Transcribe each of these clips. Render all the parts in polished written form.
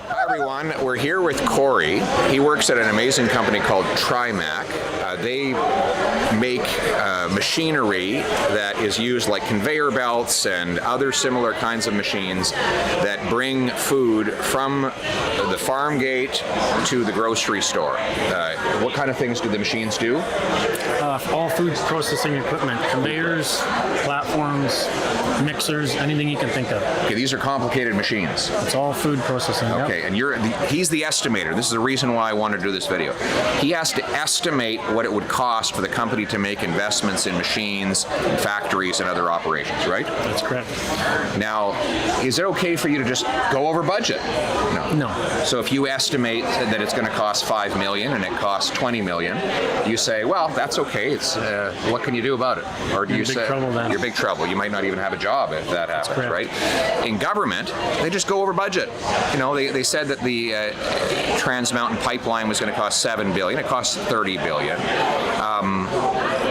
Hi everyone, we're here with Corey. He works at an amazing company called Cpac. They make machinery that is used like conveyor belts and other similar kinds of machines that bring food from the farm gate to the grocery store. What kind of things do the machines do? All food processing equipment, conveyors, platforms, mixers, anything you can think of. Okay, these are complicated machines. It's all food processing. Okay, yep. And he's the estimator. This is the reason why I wanted to do this video. He has to estimate what it would cost for the company to make investments in machines, factories, and other operations, right? That's correct. Now, is it okay for you to just go over budget? No. So if you estimate that it's going to cost $5 million and it costs $20 million, you say, well, that's okay. It's what can you do about it? Or do you say you're big trouble? You might not even have a job if that happens, right? In government, they just go over budget. You know, they said that the Trans Mountain Pipeline was going to cost $7 billion. It costs $30 billion.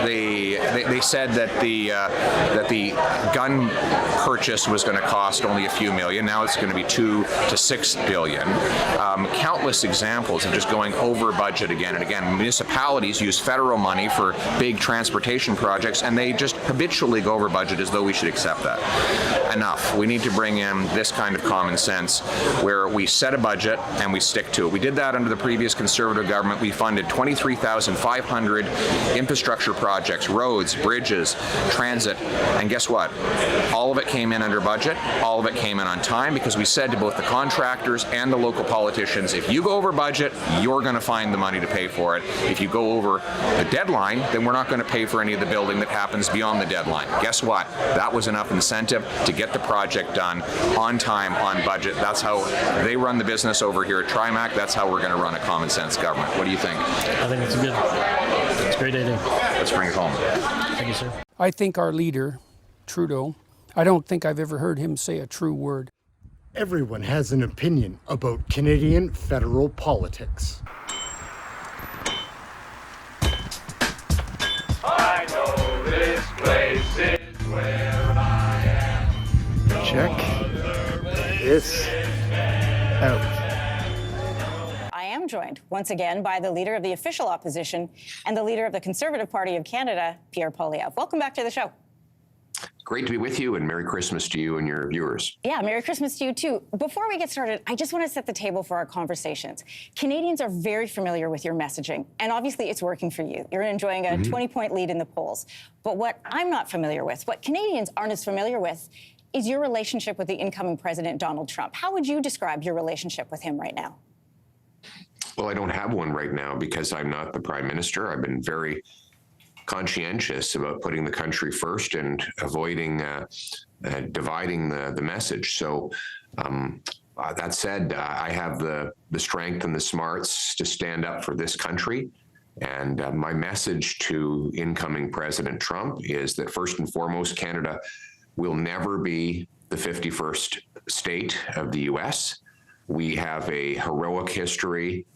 They said that the gun purchase was going to cost only a few million. Now it's going to be $2 to $6 billion. Countless examples of just going over budget again and again. Municipalities use federal money for big transportation projects, and they just habitually go over budget as though we should accept that. Enough. We need to bring in this kind of common sense where we set a budget and we stick to it. We did that under the previous Conservative government. We funded 23,500 infrastructure projects, roads, bridges, transit, and guess what? All of it came in under budget. All of it came in on time because we said to both the contractors and the local politicians, if you go over budget, you're going to find the money to pay for it. If you go over the deadline, then we're not going to pay for any of the building that happens beyond the deadline. Guess what? That was enough incentive to get the project done on time, on budget. That's how they run the business over here at Cpac. That's how we're going to run a common sense government. What do you think? I think it's good. It's a great idea. Let's bring it home. Thank you, sir. I think our leader, Trudeau, I don't think I've ever heard him say a true word. Everyone has an opinion about Canadian federal politics. I know this place is where I am. Check this out. I am joined once again by the leader of the official opposition and the leader of the Conservative Party of Canada, Pierre Poilievre. Welcome back to the show. Great to be with you, and Merry Christmas to you and your viewers. Yeah, Merry Christmas to you too. Before we get started, I just want to set the table for our conversations. Canadians are very familiar with your messaging, and obviously it's working for you. You're enjoying a 20-point lead in the polls. But what I'm not familiar with, what Canadians aren't as familiar with, is your relationship with the incoming President Donald Trump. How would you describe your relationship with him right now? Well, I don't have one right now because I'm not the Prime Minister. I've been very conscientious about putting the country first and avoiding dividing the message. So that said, I have the strength and the smarts to stand up for this country. And my message to incoming President Trump is that first and foremost, Canada will never be the 51st state of the U.S. We have a heroic history,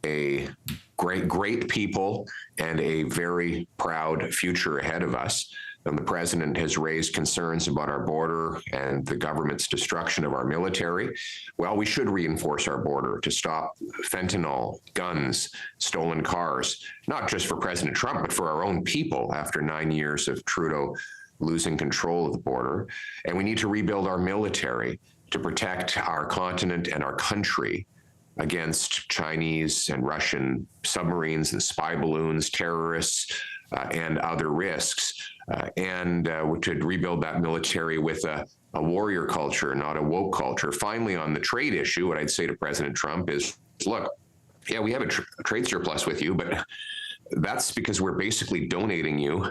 a great people, and a very proud future ahead of us. And the president has raised concerns about our border and the government's destruction of our military. Well, we should reinforce our border to stop fentanyl, guns, stolen cars, not just for President Trump, but for our own people after 9 years of Trudeau losing control of the border. And we need to rebuild our military to protect our continent and our country against Chinese and Russian submarines and spy balloons, terrorists, and other risks, and to rebuild that military with a warrior culture, not a woke culture. Finally, on the trade issue, what I'd say to President Trump is, look, yeah, we have a trade surplus with you, but that's because we're basically donating you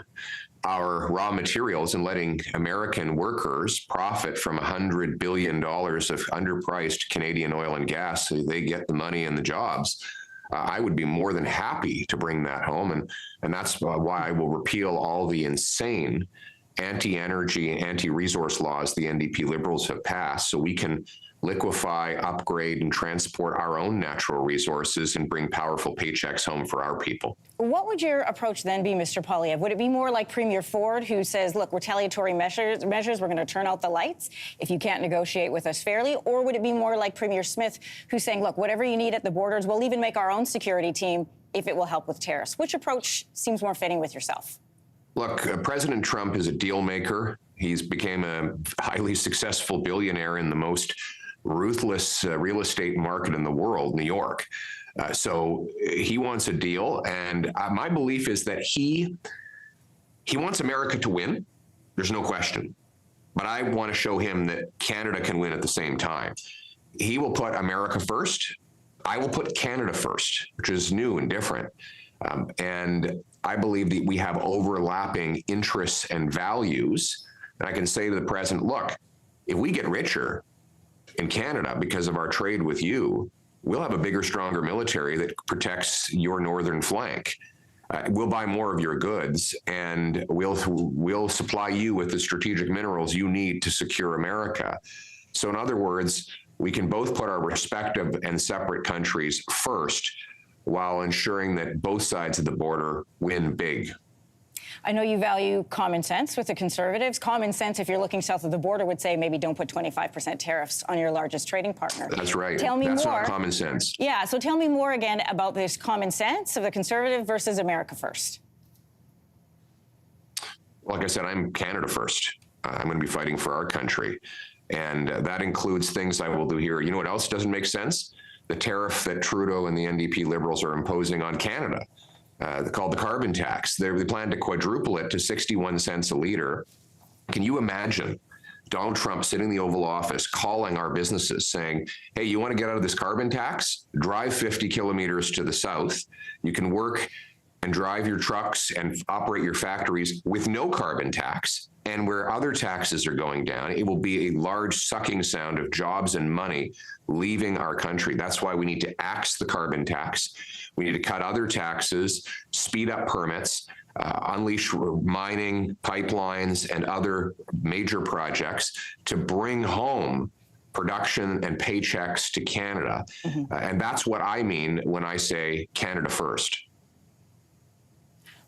our raw materials and letting American workers profit from $100 billion of underpriced Canadian oil and gas so they get the money and the jobs. I would be more than happy to bring that home. And that's why I will repeal all the insane anti-energy, anti-resource laws the NDP Liberals have passed so we can liquefy, upgrade, and transport our own natural resources and bring powerful paychecks home for our people. What would your approach then be, Mr. Poilievre? Would it be more like Premier Ford, who says, look, retaliatory measures, we're going to turn out the lights if you can't negotiate with us fairly? Or would it be more like Premier Smith, who's saying, look, whatever you need at the borders, we'll even make our own security team if it will help with tariffs? Which approach seems more fitting with yourself? Look, President Trump is a deal maker. He's became a highly successful billionaire in the most ruthless real estate market in the world, New York. So he wants a deal, and my belief is that he wants America to win. There's no question. But I want to show him that Canada can win at the same time. He will put America first. I will put Canada first, which is new and different. And I believe that we have overlapping interests and values. And I can say to the president, look, if we get richer in Canada because of our trade with you, we'll have a bigger, stronger military that protects your northern flank. We'll buy more of your goods, and we'll supply you with the strategic minerals you need to secure America. So in other words, we can both put our respective and separate countries first while ensuring that both sides of the border win big. I know you value common sense with the Conservatives. Common sense, if you're looking south of the border, would say maybe don't put 25% tariffs on your largest trading partner. That's right. Tell me That's more. not common sense. Yeah, so tell me more again about this common sense of the Conservative versus America first. Like I said, I'm Canada first. I'm going to be fighting for our country. And that includes things I will do here. You know what else doesn't make sense? The tariff that Trudeau and the NDP Liberals are imposing on Canada. Called the carbon tax. They plan to quadruple it to 61 cents a liter. Can you imagine Donald Trump sitting in the Oval Office calling our businesses saying, hey, you want to get out of this carbon tax? Drive 50 kilometers to the south. You can work and drive your trucks and operate your factories with no carbon tax. And where other taxes are going down, it will be a large sucking sound of jobs and money leaving our country. That's why we need to axe the carbon tax. We need to cut other taxes, speed up permits, unleash mining, pipelines, and other major projects to bring home production and paychecks to Canada. And that's what I mean when I say Canada first.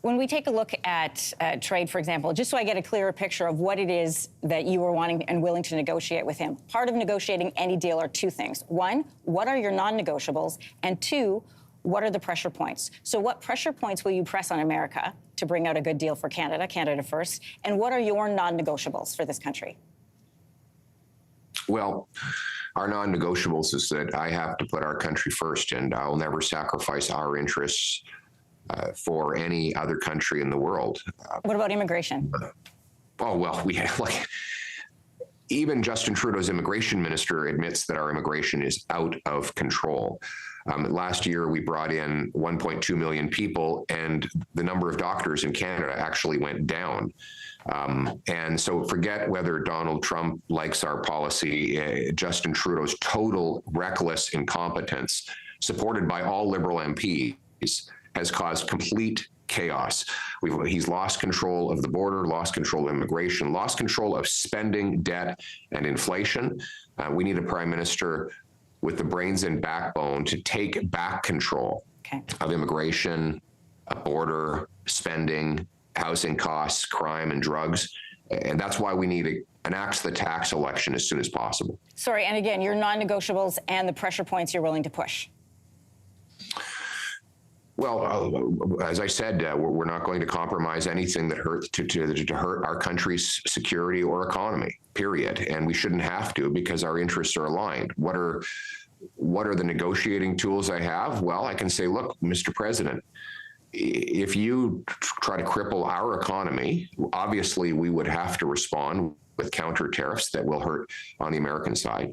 When we take a look at trade, for example, just so I get a clearer picture of what it is that you are wanting and willing to negotiate with him, part of negotiating any deal are two things. One, what are your non-negotiables? And two, what are the pressure points? So what pressure points will you press on America to bring out a good deal for Canada, Canada first? And what are your non-negotiables for this country? Well, our non-negotiables is that I have to put our country first, and I'll never sacrifice our interests for any other country in the world. What about immigration? Oh, well, we have, even Justin Trudeau's immigration minister admits that our immigration is out of control. Last year, we brought in 1.2 million people, and the number of doctors in Canada actually went down. And so forget whether Donald Trump likes our policy. Justin Trudeau's total reckless incompetence, supported by all Liberal MPs, has caused complete chaos. He's lost control of the border, lost control of immigration, lost control of spending, debt, and inflation. We need a prime minister with the brains and backbone to take back control of immigration, border, spending, housing costs, crime, and drugs. And that's why we need an axe the tax election as soon as possible. Sorry, and again, your non-negotiables and the pressure points you're willing to push. Well, as I said, we're not going to compromise anything that hurts to hurt our country's security or economy, period. And we shouldn't have to, because our interests are aligned. What are the negotiating tools I have? Well, I can say, look, Mr. President, if you try to cripple our economy, obviously we would have to respond with counter tariffs that will hurt on the American side.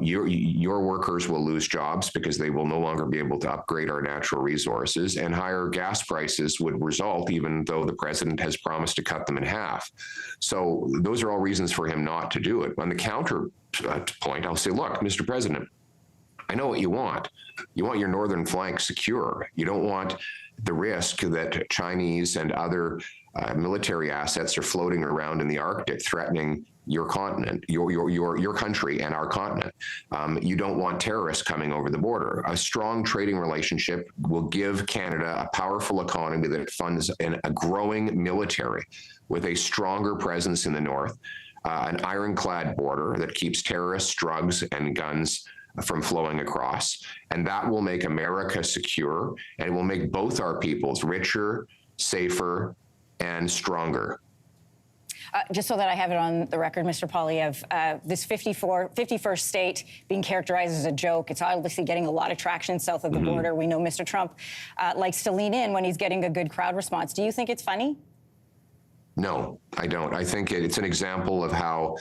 Your workers will lose jobs because they will no longer be able to upgrade our natural resources, and higher gas prices would result, even though the president has promised to cut them in half. So those are all reasons for him not to do it. On the counter point, I'll say, look, Mr. President, I know what you want. You want your northern flank secure. You don't want the risk that Chinese and other military assets are floating around in the Arctic, threatening your continent, your country, and our continent. You don't want terrorists coming over the border. A strong trading relationship will give Canada a powerful economy that funds a growing military with a stronger presence in the north, an ironclad border that keeps terrorists, drugs, and guns from flowing across. And that will make America secure, and it will make both our peoples richer, safer, and stronger. Just so that I have it on the record, Mr. Poilievre, this 51st state being characterized as a joke, it's obviously getting a lot of traction south of the border. We know Mr. Trump likes to lean in when he's getting a good crowd response. Do you think it's funny? No, I don't. I think it's an example of how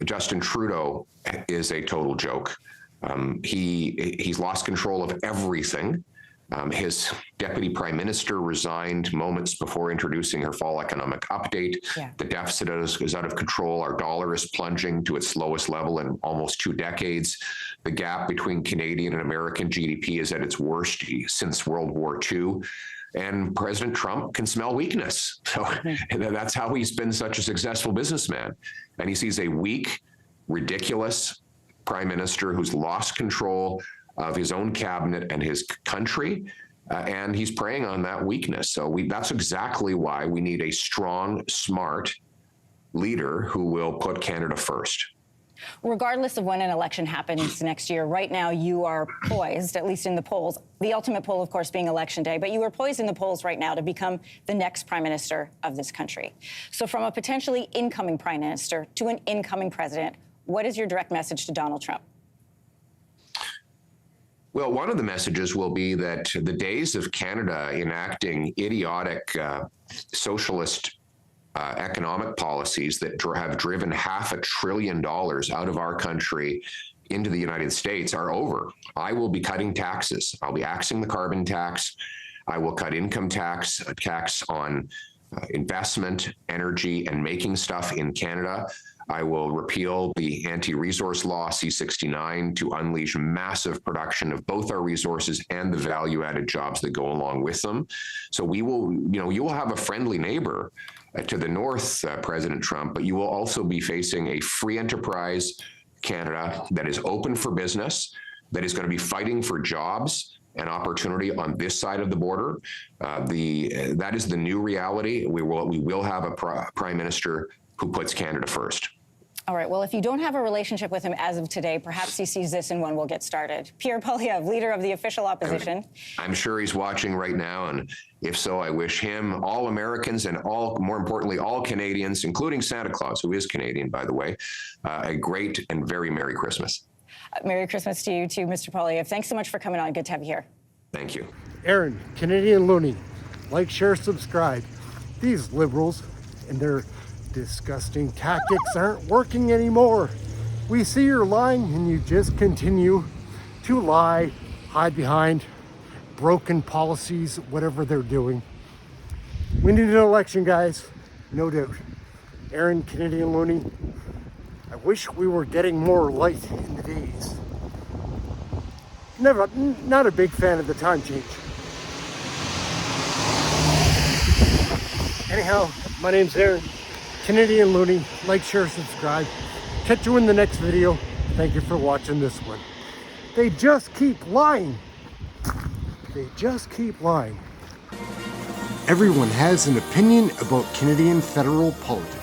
Justin Trudeau is a total joke. He's lost control of everything. His deputy prime minister resigned moments before introducing her fall economic update. Yeah. The deficit is out of control. Our dollar is plunging to its lowest level in almost 2 decades. The gap between Canadian and American GDP is at its worst since World War II. And President Trump can smell weakness. So that's how he's been such a successful businessman. And he sees a weak, ridiculous prime minister who's lost control of his own cabinet and his country, and he's preying on that weakness. So that's exactly why we need a strong, smart leader who will put Canada first. Regardless of when an election happens next year, right now you are poised, at least in the polls, the ultimate poll, of course, being Election Day, but you are poised in the polls right now to become the next prime minister of this country. So from a potentially incoming prime minister to an incoming president, what is your direct message to Donald Trump? Well, one of the messages will be that the days of Canada enacting idiotic socialist economic policies that have driven $500 billion out of our country into the United States are over. I will be cutting taxes. I'll be axing the carbon tax. I will cut income tax, a tax on investment, energy, and making stuff in Canada. I will repeal the anti-resource law C-69 to unleash massive production of both our resources and the value-added jobs that go along with them. So we will, you will have a friendly neighbor to the north, President Trump, but you will also be facing a free enterprise Canada that is open for business, that is going to be fighting for jobs and opportunity on this side of the border. That is the new reality. We will have a prime minister who puts Canada first. All right. Well, if you don't have a relationship with him as of today, perhaps he sees this and one will get started. Pierre Poilievre, leader of the official opposition. I'm sure he's watching right now, and if so, I wish him, all Americans, and more importantly, all Canadians, including Santa Claus, who is Canadian, by the way, a great and very Merry Christmas. Merry Christmas to you too, Mr. Poilievre. Thanks so much for coming on. Good to have you here. Thank you. Aaron, Canadian Looney. Like, share, subscribe. These liberals and their disgusting tactics aren't working anymore. We see you're lying and you just continue to lie, hide behind broken policies, whatever they're doing. We need an election, guys, no doubt. Aaron, Canadian Looney. I wish we were getting more light in the days. Not a big fan of the time change. Anyhow, my name's Aaron, Canadian Looney. Like, share, subscribe. Catch you in the next video. Thank you for watching this one. They just keep lying. They just keep lying. Everyone has an opinion about Canadian federal politics.